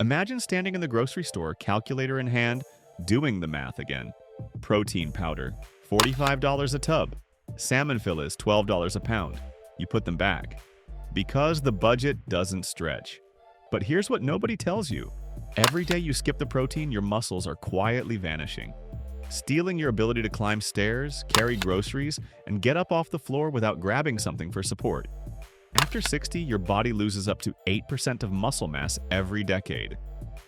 Imagine standing in the grocery store, calculator in hand, doing the math again. Protein powder, $45 a tub. Salmon fillets, $12 a pound. You put them back. Because the budget doesn't stretch. But here's what nobody tells you. Every day you skip the protein, your muscles are quietly vanishing, stealing your ability to climb stairs, carry groceries, and get up off the floor without grabbing something for support. After 60, your body loses up to 8% of muscle mass every decade.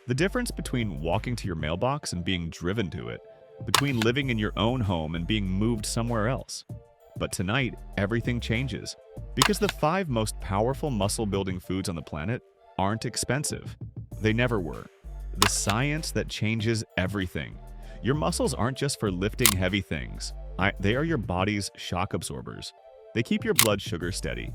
The difference between walking to your mailbox and being driven to it, between living in your own home and being moved somewhere else. But tonight, everything changes. Because the 5 most powerful muscle-building foods on the planet aren't expensive. They never were. The science that changes everything. Your muscles aren't just for lifting heavy things. They are your body's shock absorbers. They keep your blood sugar steady.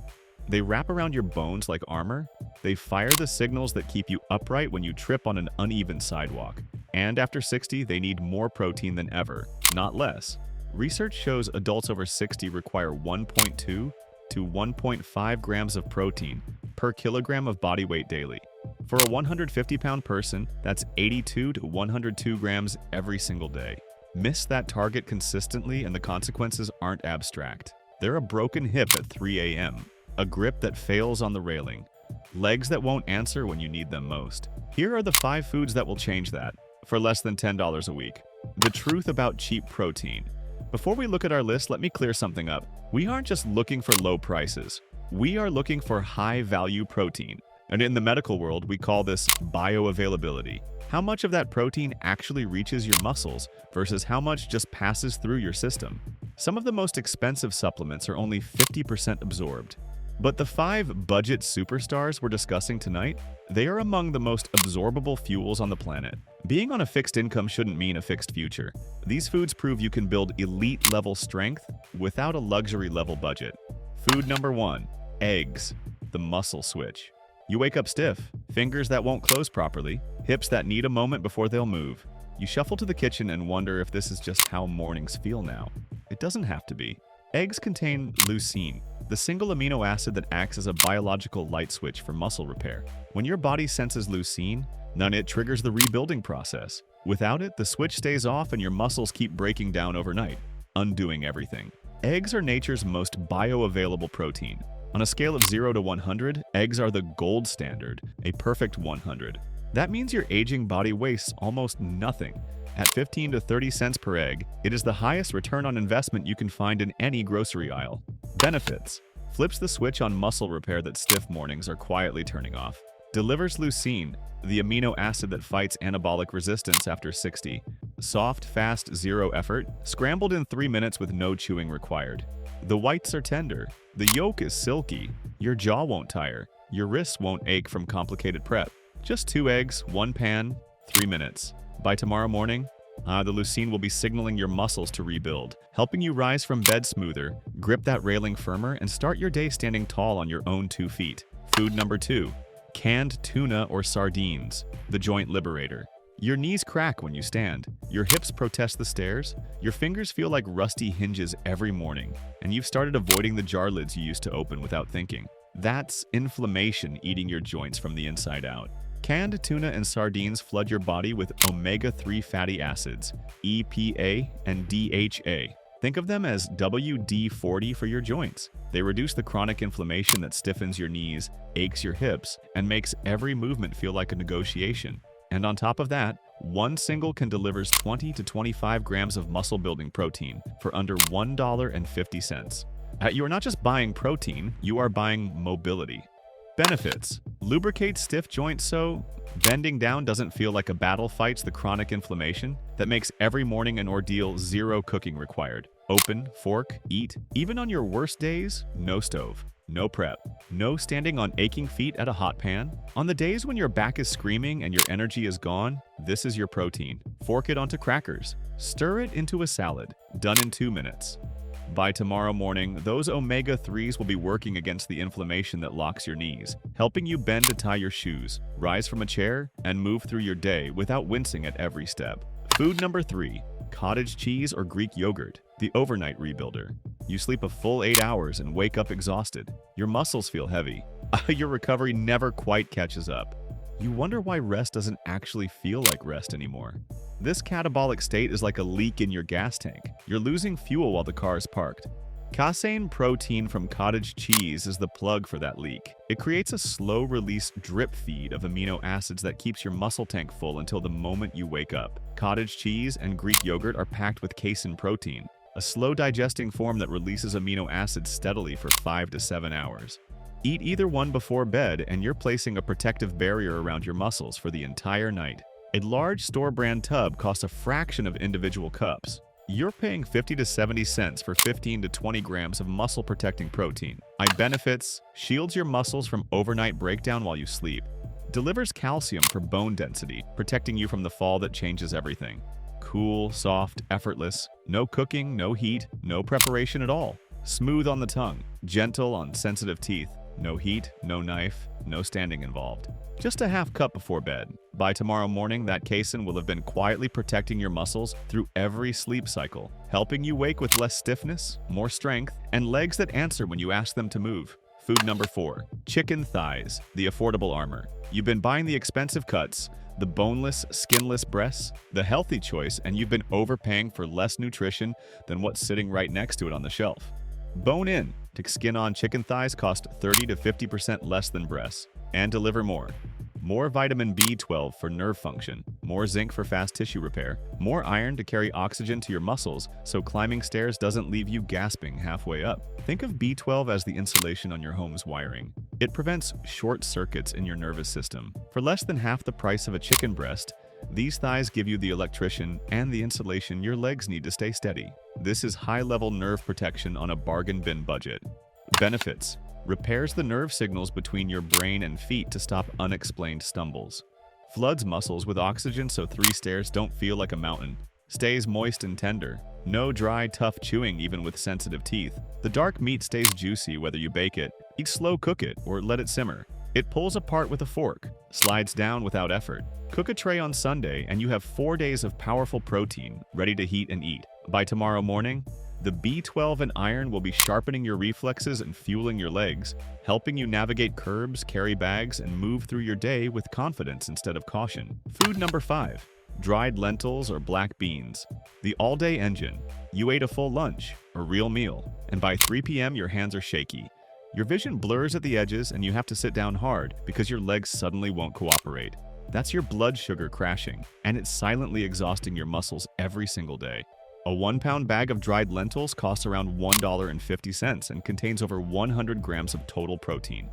They wrap around your bones like armor. They fire the signals that keep you upright when you trip on an uneven sidewalk. And after 60, they need more protein than ever, not less. Research shows adults over 60 require 1.2 to 1.5 grams of protein per kilogram of body weight daily. For a 150-pound person, that's 82 to 102 grams every single day. Miss that target consistently and the consequences aren't abstract. They're a broken hip at 3 a.m., a grip that fails on the railing, legs that won't answer when you need them most. Here are the 5 foods that will change that, for less than $10 a week. The truth about cheap protein. Before we look at our list, let me clear something up. We aren't just looking for low prices. We are looking for high-value protein. And in the medical world, we call this bioavailability. How much of that protein actually reaches your muscles versus how much just passes through your system. Some of the most expensive supplements are only 50% absorbed. But the 5 budget superstars we're discussing tonight, they are among the most absorbable fuels on the planet. Being on a fixed income shouldn't mean a fixed future. These foods prove you can build elite-level strength without a luxury-level budget. Food number 1, eggs, the muscle switch. You wake up stiff, fingers that won't close properly, hips that need a moment before they'll move. You shuffle to the kitchen and wonder if this is just how mornings feel now. It doesn't have to be. Eggs contain leucine, the single amino acid that acts as a biological light switch for muscle repair. When your body senses leucine, it triggers the rebuilding process. Without it, the switch stays off and your muscles keep breaking down overnight, undoing everything. Eggs are nature's most bioavailable protein. On a scale of 0 to 100, eggs are the gold standard, a perfect 100. That means your aging body wastes almost nothing. At 15 to 30 cents per egg, it is the highest return on investment you can find in any grocery aisle. Benefits: flips the switch on muscle repair that stiff mornings are quietly turning off. Delivers leucine, the amino acid that fights anabolic resistance after 60. Soft, fast, zero effort, scrambled in 3 minutes with no chewing required. The whites are tender. The yolk is silky. Your jaw won't tire. Your wrists won't ache from complicated prep. Just 2 eggs, 1 pan, 3 minutes. By tomorrow morning, the leucine will be signaling your muscles to rebuild, helping you rise from bed smoother, grip that railing firmer, and start your day standing tall on your own 2 feet. Food number 2, canned tuna or sardines, the joint liberator. Your knees crack when you stand, your hips protest the stairs, your fingers feel like rusty hinges every morning, and you've started avoiding the jar lids you used to open without thinking. That's inflammation eating your joints from the inside out. Canned tuna and sardines flood your body with omega-3 fatty acids, EPA and DHA. Think of them as WD-40 for your joints. They reduce the chronic inflammation that stiffens your knees, aches your hips, and makes every movement feel like a negotiation. And on top of that, one single can delivers 20 to 25 grams of muscle-building protein for under $1.50. You are not just buying protein, you are buying mobility. Benefits: lubricate stiff joints so bending down doesn't feel like a battle, fights the chronic inflammation that makes every morning an ordeal, 0 cooking required. Open, fork, eat. Even on your worst days, no stove, no prep, no standing on aching feet at a hot pan. On the days when your back is screaming and your energy is gone, this is your protein. Fork it onto crackers. Stir it into a salad. Done in 2 minutes. By tomorrow morning, those omega-3s will be working against the inflammation that locks your knees, helping you bend to tie your shoes, rise from a chair, and move through your day without wincing at every step. Food number 3, cottage cheese or Greek yogurt, the overnight rebuilder. You sleep a full 8 hours and wake up exhausted. Your muscles feel heavy. Your recovery never quite catches up. You wonder why rest doesn't actually feel like rest anymore. This catabolic state is like a leak in your gas tank. You're losing fuel while the car is parked. Casein protein from cottage cheese is the plug for that leak. It creates a slow-release drip feed of amino acids that keeps your muscle tank full until the moment you wake up. Cottage cheese and Greek yogurt are packed with casein protein, a slow-digesting form that releases amino acids steadily for 5 to 7 hours. Eat either one before bed and you're placing a protective barrier around your muscles for the entire night. A large store-brand tub costs a fraction of individual cups. You're paying 50 to 70 cents for 15 to 20 grams of muscle-protecting protein. Benefits: shields your muscles from overnight breakdown while you sleep. Delivers calcium for bone density, protecting you from the fall that changes everything. Cool, soft, effortless. No cooking, no heat, no preparation at all. Smooth on the tongue, gentle on sensitive teeth. No heat, no knife, no standing involved. Just a half cup before bed. By tomorrow morning, that casein will have been quietly protecting your muscles through every sleep cycle, helping you wake with less stiffness, more strength, and legs that answer when you ask them to move. Food number 4. Chicken thighs, the affordable armor. You've been buying the expensive cuts, the boneless, skinless breasts, the healthy choice, and you've been overpaying for less nutrition than what's sitting right next to it on the shelf. Bone-in to skin-on chicken thighs cost 30 to 50% less than breasts and deliver more. More vitamin B12 for nerve function, more zinc for fast tissue repair, more iron to carry oxygen to your muscles so climbing stairs doesn't leave you gasping halfway up. Think of B12 as the insulation on your home's wiring. It prevents short circuits in your nervous system. For less than half the price of a chicken breast, these thighs give you the electrician and the insulation your legs need to stay steady. This is high-level nerve protection on a bargain bin budget. Benefits: repairs the nerve signals between your brain and feet to stop unexplained stumbles. Floods muscles with oxygen so 3 stairs don't feel like a mountain. Stays moist and tender. No dry, tough chewing even with sensitive teeth. The dark meat stays juicy whether you bake it, slow cook it, or let it simmer. It pulls apart with a fork, slides down without effort. Cook a tray on Sunday and you have 4 days of powerful protein ready to heat and eat. By tomorrow morning, the B12 and iron will be sharpening your reflexes and fueling your legs, helping you navigate curbs, carry bags, and move through your day with confidence instead of caution. Food number 5. Dried lentils or black beans. The all-day engine. You ate a full lunch, a real meal, and by 3 p.m. your hands are shaky. Your vision blurs at the edges and you have to sit down hard because your legs suddenly won't cooperate. That's your blood sugar crashing, and it's silently exhausting your muscles every single day. A 1-pound bag of dried lentils costs around $1.50 and contains over 100 grams of total protein.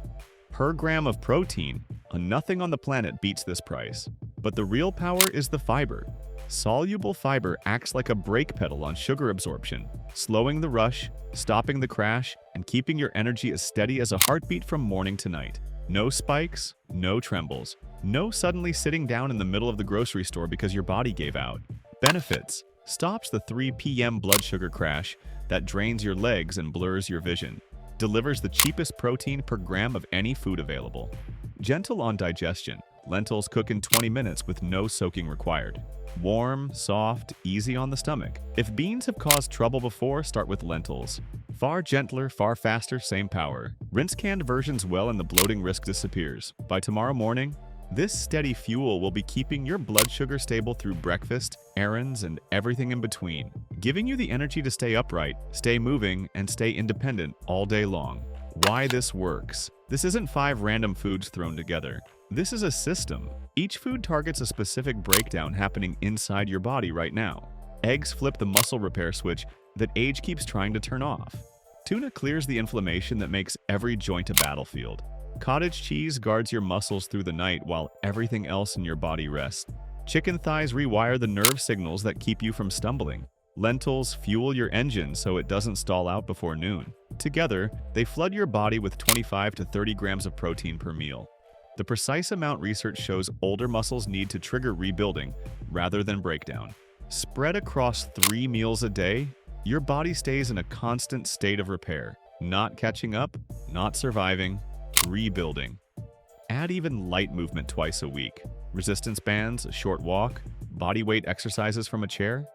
Per gram of protein, nothing on the planet beats this price. But the real power is the fiber. Soluble fiber acts like a brake pedal on sugar absorption, slowing the rush, stopping the crash, and keeping your energy as steady as a heartbeat from morning to night. No spikes, no trembles, no suddenly sitting down in the middle of the grocery store because your body gave out. Benefits: stops the 3 p.m. blood sugar crash that drains your legs and blurs your vision. Delivers the cheapest protein per gram of any food available. Gentle on digestion. Lentils cook in 20 minutes with no soaking required. Warm, soft, easy on the stomach. If beans have caused trouble before, start with lentils. Far gentler, far faster, same power. Rinse canned versions well and the bloating risk disappears. By tomorrow morning, this steady fuel will be keeping your blood sugar stable through breakfast, errands, and everything in between, giving you the energy to stay upright, stay moving, and stay independent all day long. Why this works. This isn't 5 random foods thrown together. This is a system. Each food targets a specific breakdown happening inside your body right now. Eggs flip the muscle repair switch that age keeps trying to turn off. Tuna clears the inflammation that makes every joint a battlefield. Cottage cheese guards your muscles through the night while everything else in your body rests. Chicken thighs rewire the nerve signals that keep you from stumbling. Lentils fuel your engine so it doesn't stall out before noon. Together, they flood your body with 25 to 30 grams of protein per meal. The precise amount research shows older muscles need to trigger rebuilding rather than breakdown. Spread across 3 meals a day, your body stays in a constant state of repair, not catching up, not surviving, rebuilding. Add even light movement twice a week. Resistance bands, a short walk, body weight exercises from a chair,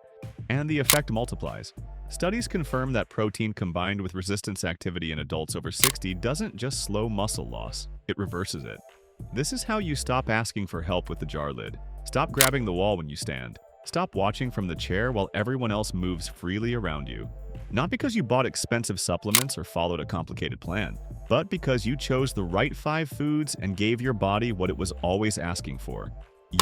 and the effect multiplies. Studies confirm that protein combined with resistance activity in adults over 60 doesn't just slow muscle loss, it reverses it. This is how you stop asking for help with the jar lid. Stop grabbing the wall when you stand. Stop watching from the chair while everyone else moves freely around you. Not because you bought expensive supplements or followed a complicated plan, but because you chose the right 5 foods and gave your body what it was always asking for.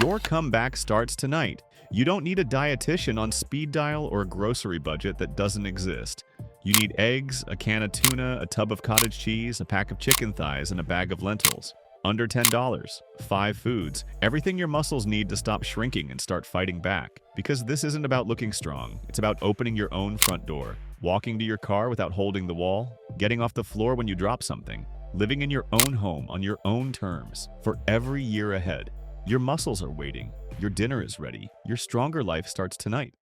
Your comeback starts tonight. You don't need a dietitian on speed dial or a grocery budget that doesn't exist. You need eggs, a can of tuna, a tub of cottage cheese, a pack of chicken thighs, and a bag of lentils. Under $10, 5 foods, everything your muscles need to stop shrinking and start fighting back. Because this isn't about looking strong, it's about opening your own front door, walking to your car without holding the wall, getting off the floor when you drop something, living in your own home on your own terms for every year ahead. Your muscles are waiting, your dinner is ready, your stronger life starts tonight.